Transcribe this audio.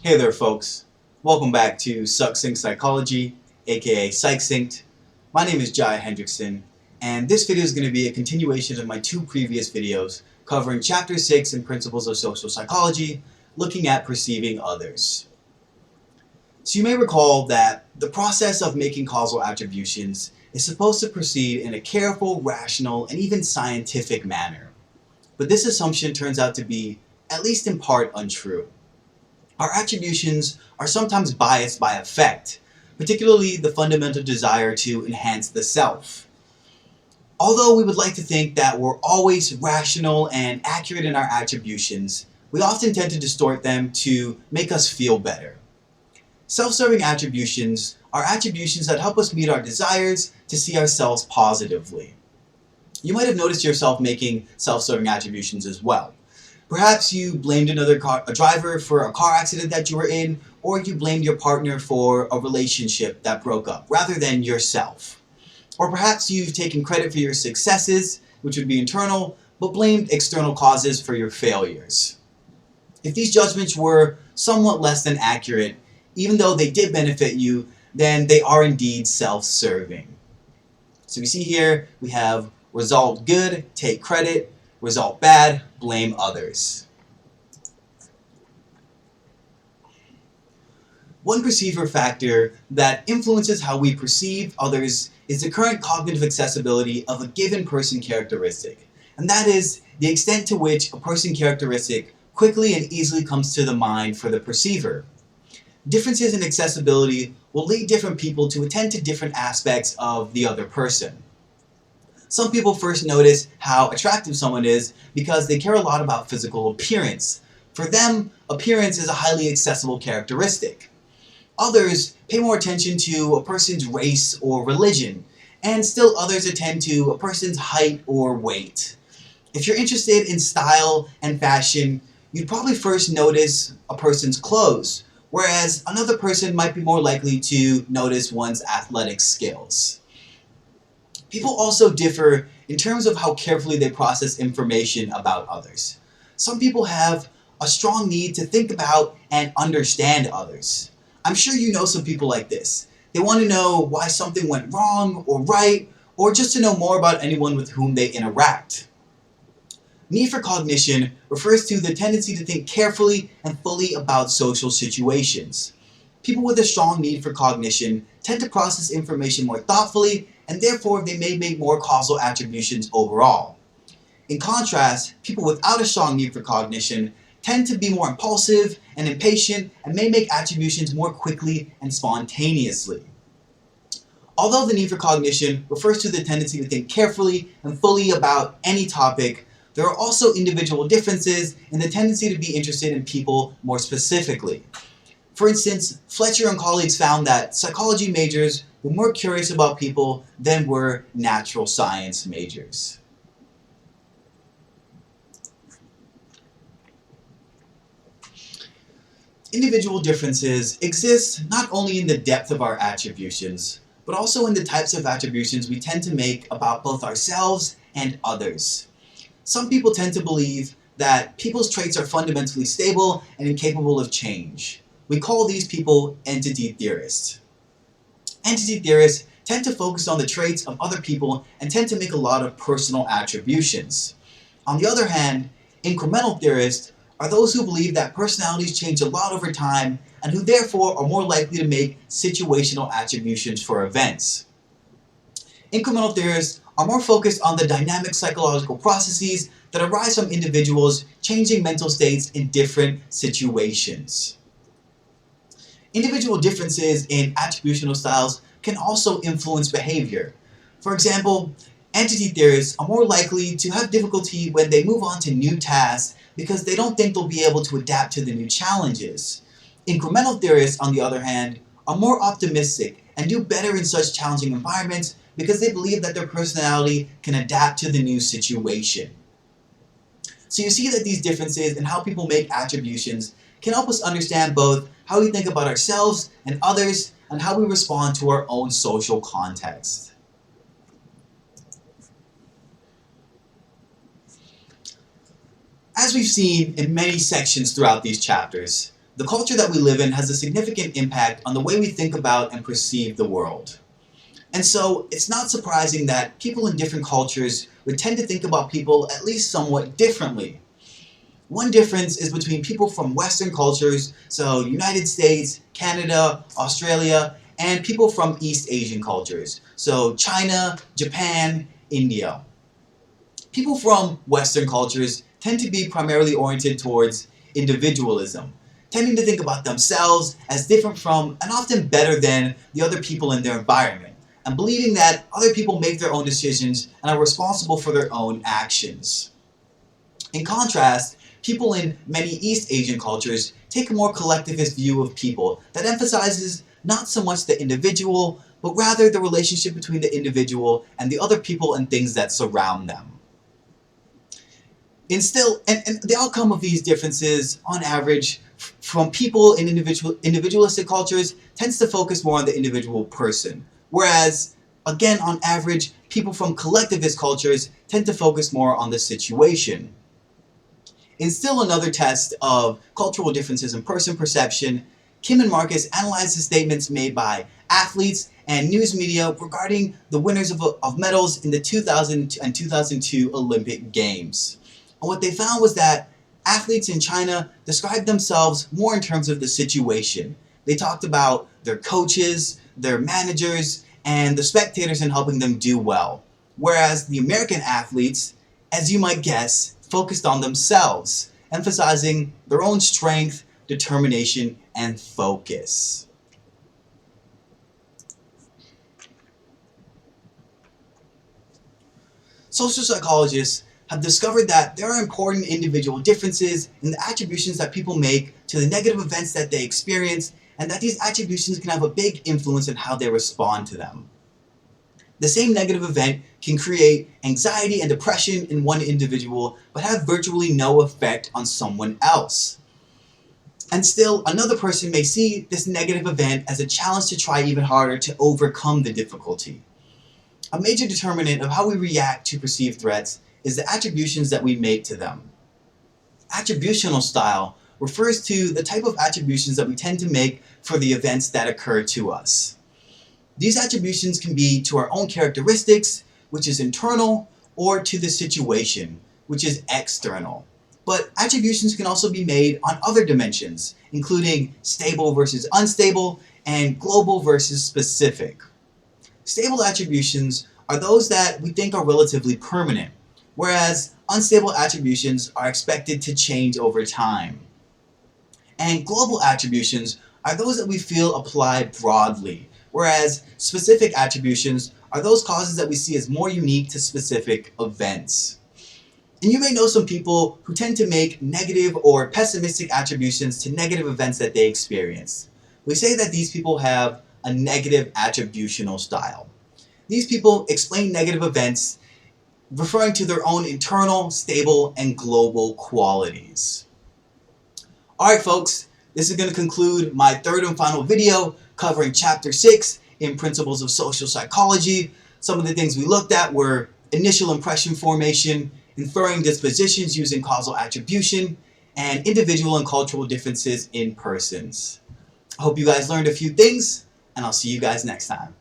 Hey there folks, welcome back to Succinct Psychology, aka Succinct. My name is Jaia Hendrickson, and this video is going to be a continuation of my two previous videos covering Chapter 6 in Principles of Social Psychology, looking at perceiving others. So you may recall that the process of making causal attributions is supposed to proceed in a careful, rational, and even scientific manner. But this assumption turns out to be, at least in part, untrue. Our attributions are sometimes biased by affect, particularly the fundamental desire to enhance the self. Although we would like to think that we're always rational and accurate in our attributions, we often tend to distort them to make us feel better. Self-serving attributions are attributions that help us meet our desires to see ourselves positively. You might have noticed yourself making self-serving attributions as well. Perhaps you blamed a driver for a car accident that you were in, or you blamed your partner for a relationship that broke up, rather than yourself. Or perhaps you've taken credit for your successes, which would be internal, but blamed external causes for your failures. If these judgments were somewhat less than accurate, even though they did benefit you, then they are indeed self-serving. So we see here, we have result good, take credit, result bad, blame others. One perceiver factor that influences how we perceive others is the current cognitive accessibility of a given person characteristic, and that is the extent to which a person characteristic quickly and easily comes to the mind for the perceiver. Differences in accessibility will lead different people to attend to different aspects of the other person. Some people first notice how attractive someone is because they care a lot about physical appearance. For them, appearance is a highly accessible characteristic. Others pay more attention to a person's race or religion, and still others attend to a person's height or weight. If you're interested in style and fashion, you'd probably first notice a person's clothes, whereas another person might be more likely to notice one's athletic skills. People also differ in terms of how carefully they process information about others. Some people have a strong need to think about and understand others. I'm sure you know some people like this. They want to know why something went wrong or right, or just to know more about anyone with whom they interact. Need for cognition refers to the tendency to think carefully and fully about social situations. People with a strong need for cognition tend to process information more thoughtfully, and therefore they may make more causal attributions overall. In contrast, people without a strong need for cognition tend to be more impulsive and impatient and may make attributions more quickly and spontaneously. Although the need for cognition refers to the tendency to think carefully and fully about any topic, there are also individual differences in the tendency to be interested in people more specifically. For instance, Fletcher and colleagues found that psychology majors were more curious about people than were natural science majors. Individual differences exist not only in the depth of our attributions, but also in the types of attributions we tend to make about both ourselves and others. Some people tend to believe that people's traits are fundamentally stable and incapable of change. We call these people entity theorists. Entity theorists tend to focus on the traits of other people and tend to make a lot of personal attributions. On the other hand, incremental theorists are those who believe that personalities change a lot over time and who therefore are more likely to make situational attributions for events. Incremental theorists are more focused on the dynamic psychological processes that arise from individuals changing mental states in different situations. Individual differences in attributional styles can also influence behavior. For example, entity theorists are more likely to have difficulty when they move on to new tasks because they don't think they'll be able to adapt to the new challenges. Incremental theorists, on the other hand, are more optimistic and do better in such challenging environments because they believe that their personality can adapt to the new situation. So you see that these differences in how people make attributions can help us understand both how we think about ourselves and others and how we respond to our own social context. As we've seen in many sections throughout these chapters, the culture that we live in has a significant impact on the way we think about and perceive the world. And so it's not surprising that people in different cultures would tend to think about people at least somewhat differently. One difference is between people from Western cultures, so United States, Canada, Australia, and people from East Asian cultures, so China, Japan, India. People from Western cultures tend to be primarily oriented towards individualism, tending to think about themselves as different from and often better than the other people in their environment, and believing that other people make their own decisions and are responsible for their own actions. In contrast, people in many East Asian cultures take a more collectivist view of people that emphasizes not so much the individual, but rather the relationship between the individual and the other people and things that surround them. And the outcome of these differences, on average, from people in individualistic cultures, tends to focus more on the individual person. Whereas, again, on average, people from collectivist cultures tend to focus more on the situation. In still another test of cultural differences in person perception, Kim and Marcus analyzed the statements made by athletes and news media regarding the winners of medals in the 2000 and 2002 Olympic Games. And what they found was that athletes in China described themselves more in terms of the situation. They talked about their coaches, their managers, and the spectators in helping them do well. Whereas the American athletes, as you might guess, focused on themselves, emphasizing their own strength, determination, and focus. Social psychologists have discovered that there are important individual differences in the attributions that people make to the negative events that they experience, and that these attributions can have a big influence on how they respond to them. The same negative event can create anxiety and depression in one individual, but have virtually no effect on someone else. And still, another person may see this negative event as a challenge to try even harder to overcome the difficulty. A major determinant of how we react to perceived threats is the attributions that we make to them. Attributional style refers to the type of attributions that we tend to make for the events that occur to us. These attributions can be to our own characteristics, which is internal, or to the situation, which is external. But attributions can also be made on other dimensions, including stable versus unstable, and global versus specific. Stable attributions are those that we think are relatively permanent, whereas unstable attributions are expected to change over time. And global attributions are those that we feel apply broadly, whereas specific attributions are those causes that we see as more unique to specific events. And you may know some people who tend to make negative or pessimistic attributions to negative events that they experience. We say that these people have a negative attributional style. These people explain negative events referring to their own internal, stable, and global qualities. Alright folks, this is going to conclude my third and final video covering Chapter 6 in Principles of Social Psychology. Some of the things we looked at were initial impression formation, inferring dispositions using causal attribution, and individual and cultural differences in persons. I hope you guys learned a few things, and I'll see you guys next time.